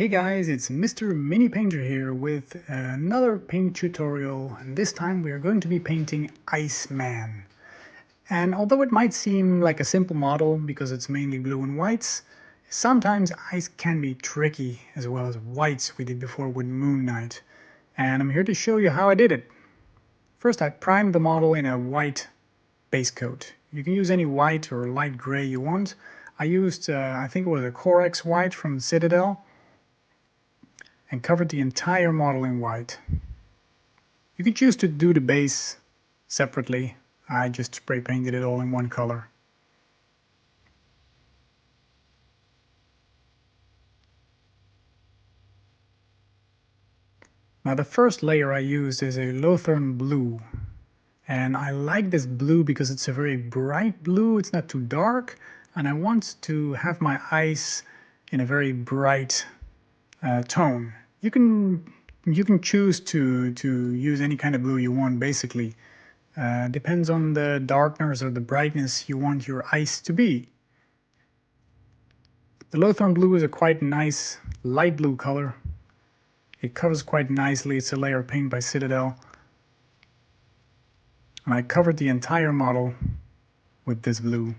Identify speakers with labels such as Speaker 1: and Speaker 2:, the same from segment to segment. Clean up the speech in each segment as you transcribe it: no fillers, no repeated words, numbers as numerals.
Speaker 1: Hey guys, it's Mr. Mini Painter here with another paint tutorial, and this time we are going to be painting Iceman. And although it might seem like a simple model because it's mainly blue and whites, sometimes ice can be tricky, as well as whites we did before with Moon Knight. And I'm here to show you how I did it. First I primed the model in a white base coat. You can use any white or light gray you want. I used, I think it was a Corex white from Citadel, and covered the entire model in white. You can choose to do the base separately. I just spray painted it all in one color. Now the first layer I used is a Lothern blue, and I like this blue because it's a very bright blue, it's not too dark, and I want to have my ice in a very bright tone. You can choose to use any kind of blue you want, basically. Depends on the darkness or the brightness you want your ice to be. The Lothern blue is a quite nice light blue color. It covers quite nicely. It's a layer paint by Citadel. And I covered the entire model with this blue.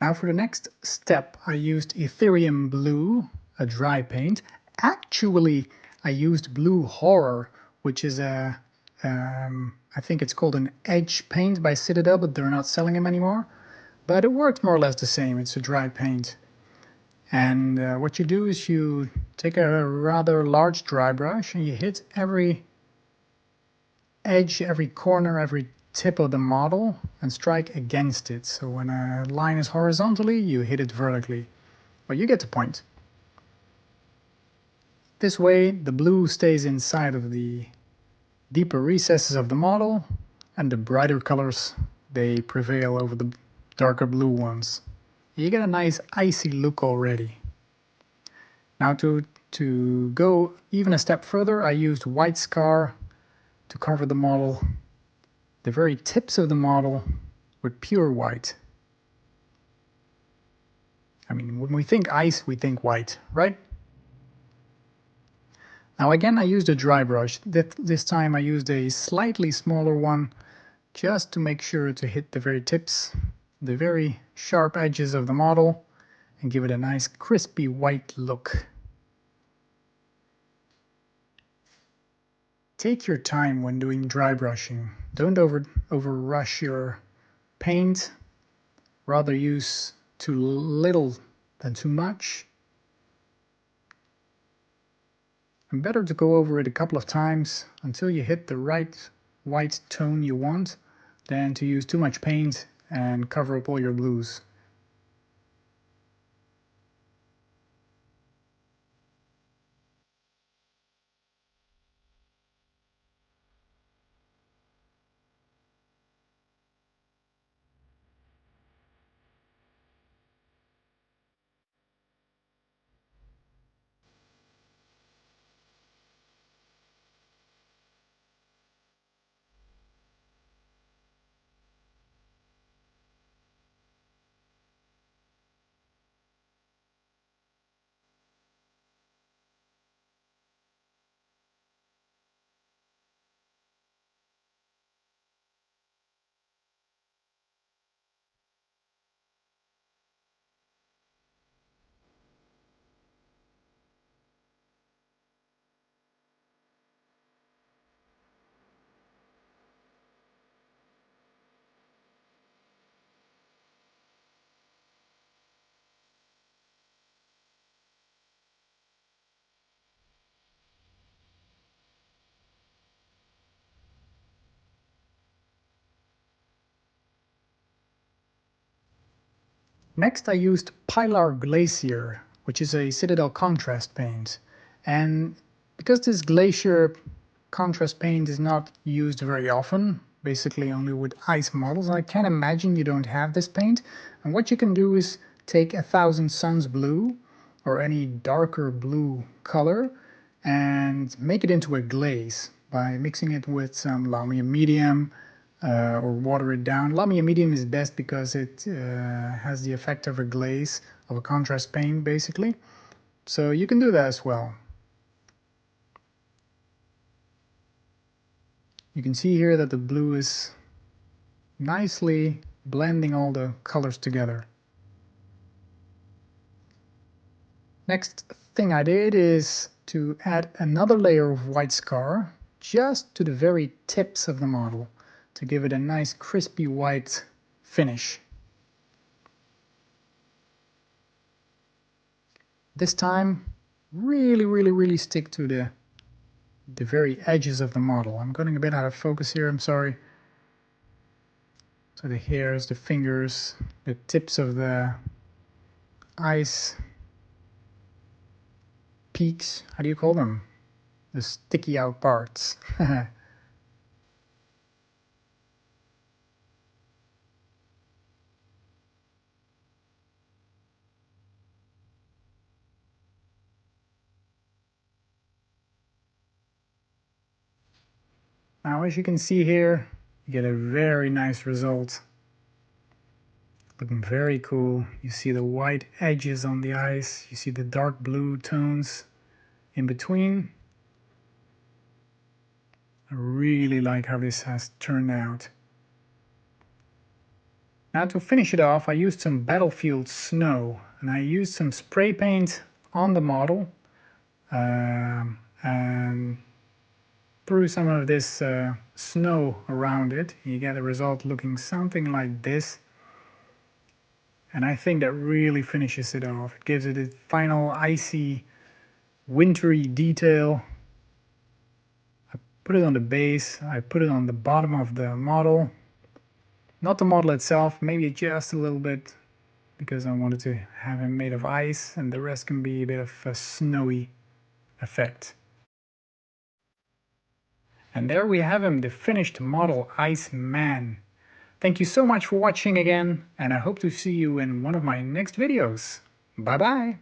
Speaker 1: Now for the next step, I used Ethereum Blue, a dry paint. Actually, I used Blue Horror, which is I think it's called an edge paint by Citadel, but they're not selling them anymore. But it works more or less the same. It's a dry paint. And what you do is you take a rather large dry brush and you hit every edge, every corner, every tip of the model and strike against it. So when a line is horizontally, you hit it vertically. But you get the point. This way the blue stays inside of the deeper recesses of the model, and the brighter colors, they prevail over the darker blue ones. You get a nice icy look already. Now to go even a step further, I used white scar to cover the model, the very tips of the model, with pure white. I mean, when we think ice, we think white, right? Now again, I used a dry brush. This time I used a slightly smaller one, just to make sure to hit the very tips, the very sharp edges of the model, and give it a nice crispy white look. Take your time when doing dry brushing. Don't over rush your paint. Rather use too little than too much. And better to go over it a couple of times until you hit the right white tone you want, than to use too much paint and cover up all your blues. Next I used Pilar Glacier, which is a Citadel contrast paint. And because this glacier contrast paint is not used very often, basically only with ice models, I can't imagine you don't have this paint. And what you can do is take 1000 Suns blue or any darker blue color and make it into a glaze by mixing it with some Lamia medium, or water it down. Lamia medium is best because it has the effect of a glaze, of a contrast paint basically. So you can do that as well. You can see here that the blue is nicely blending all the colors together. Next thing I did is to add another layer of white scar just to the very tips of the model to give it a nice crispy white finish. This time really stick to the very edges of the model. I'm going a bit out of focus here, I'm sorry. So the hairs, the fingers, the tips of the ice peaks, how do you call them? The sticky out parts. Now as you can see here, you get a very nice result. Looking very cool. You see the white edges on the ice, you see the dark blue tones in between. I really like how this has turned out. Now to finish it off, I used some battlefield snow, and I used some spray paint on the model and threw some of this snow around it. You get a result looking something like this. And I think that really finishes it off. It gives it a final icy, wintry detail. I put it on the base, I put it on the bottom of the model. Not the model itself, maybe just a little bit, because I wanted to have him made of ice, and the rest can be a bit of a snowy effect. And there we have him, the finished model Iceman. Thank you so much for watching again, and I hope to see you in one of my next videos. Bye bye!